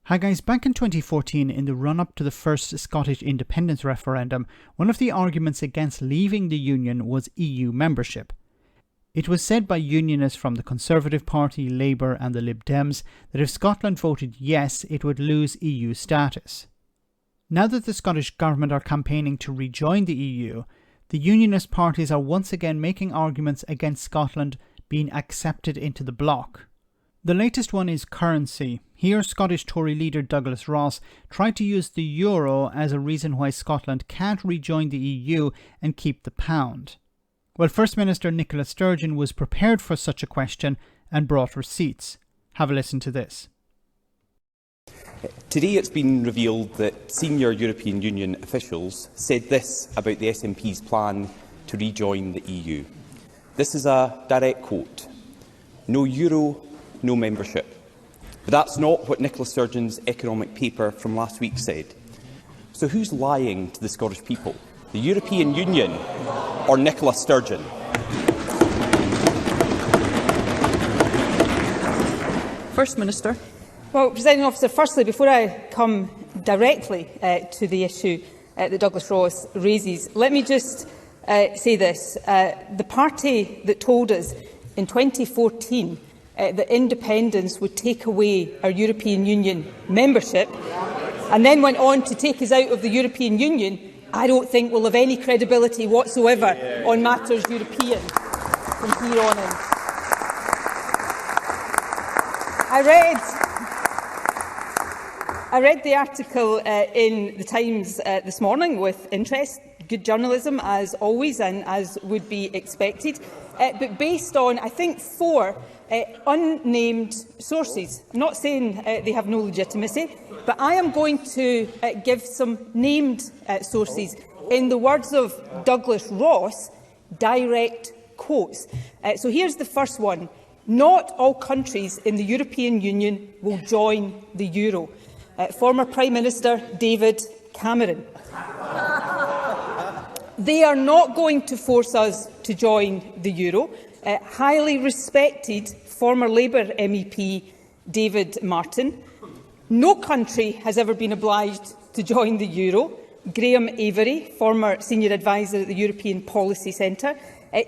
Hi guys, back in 2014, in the run-up to the first Scottish independence referendum, one of the arguments against leaving the Union was EU membership. It was said by unionists from the Conservative Party, Labour and the Lib Dems that if Scotland voted yes, it would lose EU status. Now that the Scottish Government are campaigning to rejoin the EU, the unionist parties are once again making arguments against Scotland being accepted into the bloc. The latest one is currency. Here, Scottish Tory leader Douglas Ross tried to use the euro as a reason why Scotland can't rejoin the EU and keep the pound. Well, First Minister Nicola Sturgeon was prepared for such a question and brought receipts. Have a listen to this. Today it's been revealed that senior European Union officials said this about the SNP's plan to rejoin the EU. This is a direct quote: "No euro, no membership." But that's not what Nicola Sturgeon's economic paper from last week said. So who's lying to the Scottish people? The European Union or Nicola Sturgeon? First Minister. Well, Presiding Officer, firstly, before I come directly to the issue that Douglas Ross raises, let me just say this. The party that told us in 2014 that independence would take away our European Union membership and then went on to take us out of the European Union, I don't think will have any credibility whatsoever on matters European from here on in. I read the article in the Times this morning with interest. Good journalism, as always, and as would be expected, but based on, I think, 4 unnamed sources. I'm not saying they have no legitimacy, but I am going to give some named sources. In the words of Douglas Ross, direct quotes. So here's the first one. Not all countries in the European Union will join the euro. Former Prime Minister David Cameron. They are not going to force us to join the euro. Highly respected former Labour MEP David Martin. No country has ever been obliged to join the euro. Graham Avery, former senior advisor at the European Policy Centre.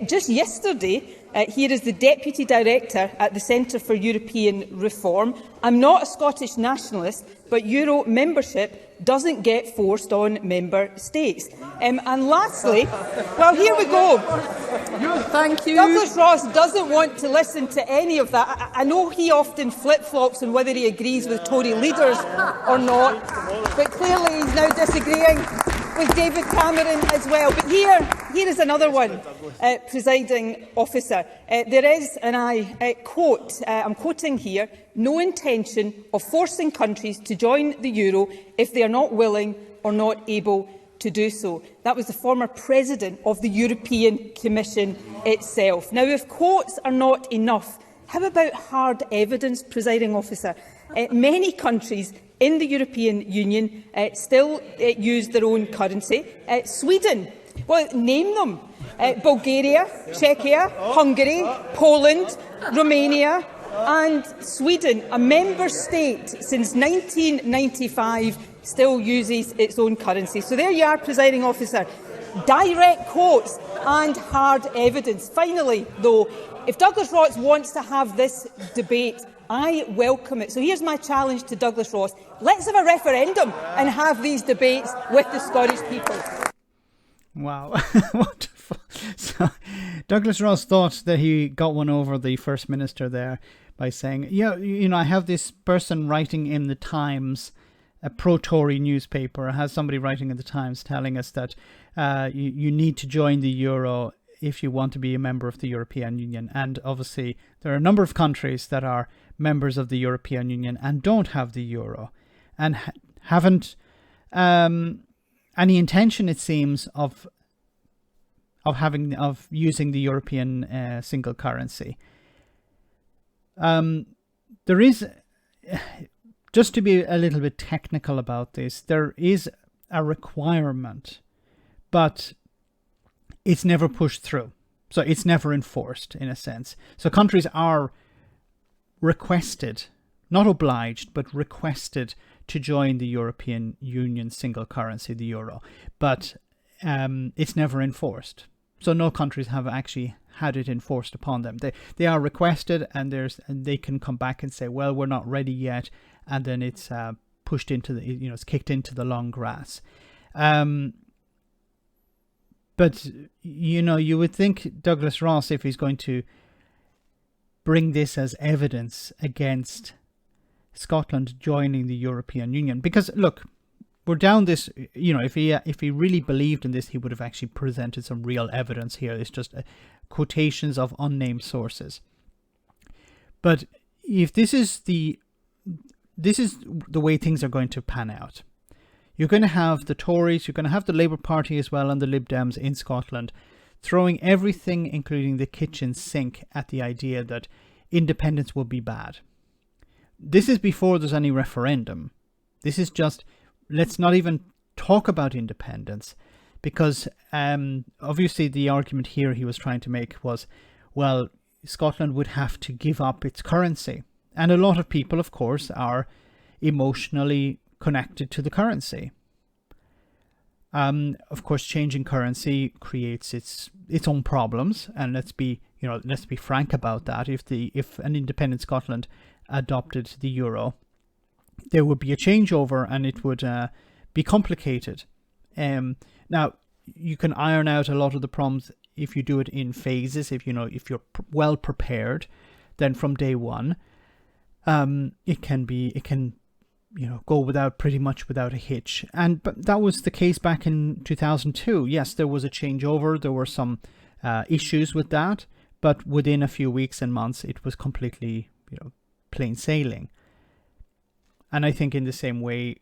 Just yesterday, here is the Deputy Director at the Centre for European Reform. I'm not a Scottish nationalist, but euro membership doesn't get forced on member states. And lastly, well, here we go. Thank you. Douglas Ross doesn't want to listen to any of that. I know he often flip-flops on whether he agrees with Tory leaders or not, but clearly he's now disagreeing with David Cameron as well. But here is another one, Presiding Officer. There is, and I quote, I'm quoting here, no intention of forcing countries to join the euro if they are not willing or not able to do so. That was the former President of the European Commission itself. Now, if quotes are not enough, how about hard evidence, Presiding Officer? Many countries in the European Union still use their own currency. Sweden, well, name them. Bulgaria, Czechia, Hungary, Poland, Romania and Sweden, a member state since 1995, still uses its own currency. So there you are, Presiding Officer. Direct quotes and hard evidence. Finally, though, if Douglas Ross wants to have this debate, I welcome it. So here's my challenge to Douglas Ross. Let's have a referendum and have these debates with the Scottish people. Wow. Wonderful. So Douglas Ross thought that he got one over the First Minister there by saying, yeah, you know, I have this person writing in the Times, a pro-Tory newspaper, has somebody writing in the Times telling us that you need to join the euro if you want to be a member of the European Union. And obviously there are a number of countries that are members of the European Union and don't have the euro and haven't any intention, it seems, of using the European single currency. There is, just to be a little bit technical about this, there is a requirement, but it's never pushed through. So it's never enforced, in a sense. So countries are requested, not obliged, but requested to join the European Union single currency, the euro, but it's never enforced. So no countries have actually had it enforced upon them. They are requested, and they can come back and say, well, we're not ready yet, and then it's pushed into the, it's kicked into the long grass. But you would think Douglas Ross, if he's going to bring this as evidence against Scotland joining the European Union, because look, we're down this, if he really believed in this, he would have actually presented some real evidence here. It's just quotations of unnamed sources. But if this is the way things are going to pan out, you're going to have the Tories, you're going to have the Labour Party as well, and the Lib Dems in Scotland throwing everything, including the kitchen sink, at the idea that independence will be bad. This is before there's any referendum. This is just, let's not even talk about independence, because obviously the argument here he was trying to make was, well, Scotland would have to give up its currency. And a lot of people, of course, are emotionally connected to the currency. Of course, changing currency creates its own problems, and let's be frank about that. If an independent Scotland adopted the euro, there would be a changeover, and it would be complicated. Now, you can iron out a lot of the problems if you do it in phases. If you're well prepared, then from day one, it can go pretty much without a hitch. But that was the case back in 2002. Yes, there was a changeover. There were some issues with that, but within a few weeks and months, it was completely, plain sailing. And I think in the same way,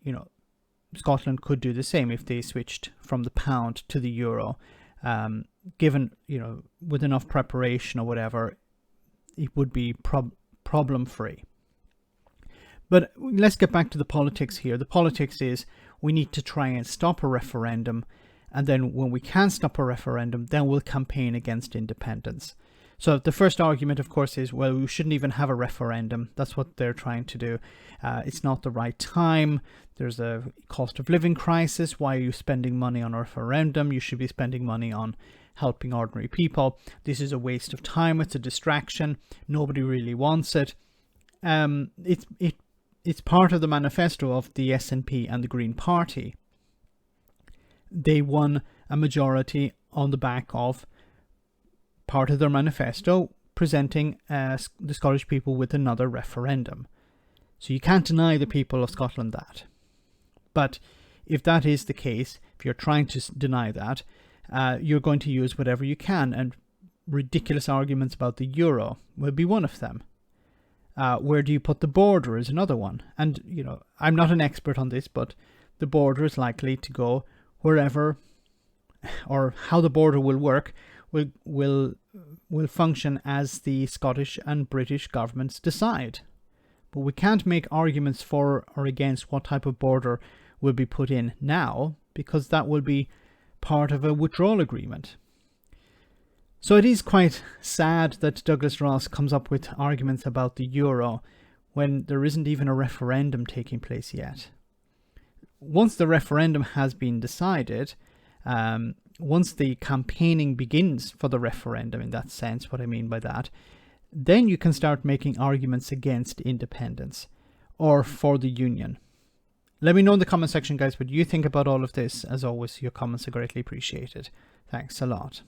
Scotland could do the same if they switched from the pound to the euro. Given, with enough preparation or whatever, it would be problem-free. But let's get back to the politics here. The politics is we need to try and stop a referendum. And then when we can stop a referendum, then we'll campaign against independence. So the first argument, of course, is, well, we shouldn't even have a referendum. That's what they're trying to do. It's not the right time. There's a cost of living crisis. Why are you spending money on a referendum? You should be spending money on helping ordinary people. This is a waste of time. It's a distraction. Nobody really wants it. It's part of the manifesto of the SNP and the Green Party. They won a majority on the back of part of their manifesto presenting the Scottish people with another referendum. So you can't deny the people of Scotland that. But if that is the case, if you're trying to deny that, you're going to use whatever you can, and ridiculous arguments about the euro will be one of them. Where do you put the border is another one. And, I'm not an expert on this, but the border is likely to go wherever, or how the border will work will function as the Scottish and British governments decide. But we can't make arguments for or against what type of border will be put in now, because that will be part of a withdrawal agreement. So it is quite sad that Douglas Ross comes up with arguments about the euro when there isn't even a referendum taking place yet. Once the referendum has been decided, once the campaigning begins for the referendum, in that sense, what I mean by that, then you can start making arguments against independence or for the union. Let me know in the comment section, guys, what you think about all of this. As always, your comments are greatly appreciated. Thanks a lot.